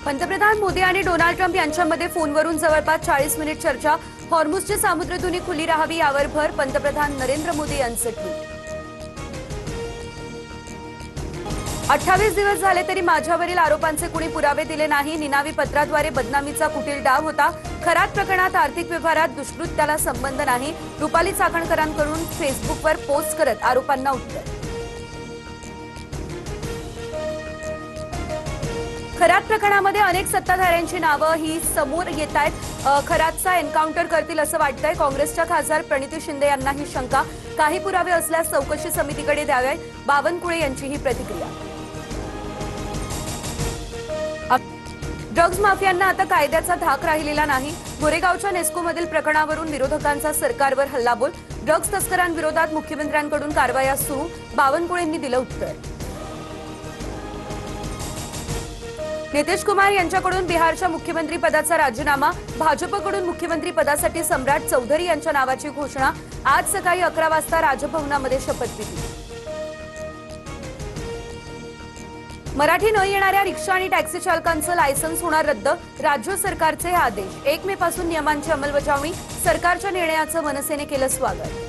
पंतप्रधान मोदी आणि Donald Trump यांच्यामध्ये फोनवरून जवळपास 40 मिनिट चर्चा. हॉर्मुझची सामुद्रधुनी खुली राहावी यावर भर. पंतप्रधान नरेंद्र मोदी यांचं ट्विट. 28 दिवस झाले तरी माझ्यावरील आरोपांचे कुणी पुरावे दिले नाही. निनावी पत्राद्वारे बदनामीचा कुटील डाव होता. खरात प्रकरणात आर्थिक व्यवहारात दुष्कृत्याला संबंध नाही. रुपाली चाकणकरांकडून फेसबुकवर पोस्ट करत आरोपांना उत्तर. खरात प्रकरणामध्ये अनेक सत्ताधाऱ्यांची नावं ही समोर येत आहेत. खरातचा एन्काउंटर करतील असं वाटतंय. काँग्रेसच्या खासदार प्रणिती शिंदे यांना ही शंका. काही पुरावे असल्यास चौकशी समितीकडे द्यावे. बावनकुळे यांची ही प्रतिक्रिया. ड्रग्ज माफियांना आता कायद्याचा धाक राहिलेला नाही. गोरेगावच्या नेस्कोमधील प्रकरणावरून विरोधकांचा सरकारवर हल्लाबोल. ड्रग्ज तस्करांविरोधात मुख्यमंत्र्यांकडून कारवाया सुरू. बावनकुळेंनी दिलं उत्तर. नितीश कुमार यांच्याकडून बिहारच्या मुख्यमंत्री पदाचा राजीनामा. भाजपकडून मुख्यमंत्री पदासाठी सम्राट चौधरी यांच्या नावाची घोषणा. आज सकाळी 11 वाजता राजभवनामध्ये शपथविधी. मराठी न येणाऱ्या रिक्षा आणि टॅक्सी चालकांचं लायसन्स होणार रद्द. राज्य सरकारचे हे आदेश. 1 मे पासून नियमांची अंमलबजावणी. सरकारच्या निर्णयाचं मनसेने केलं स्वागत.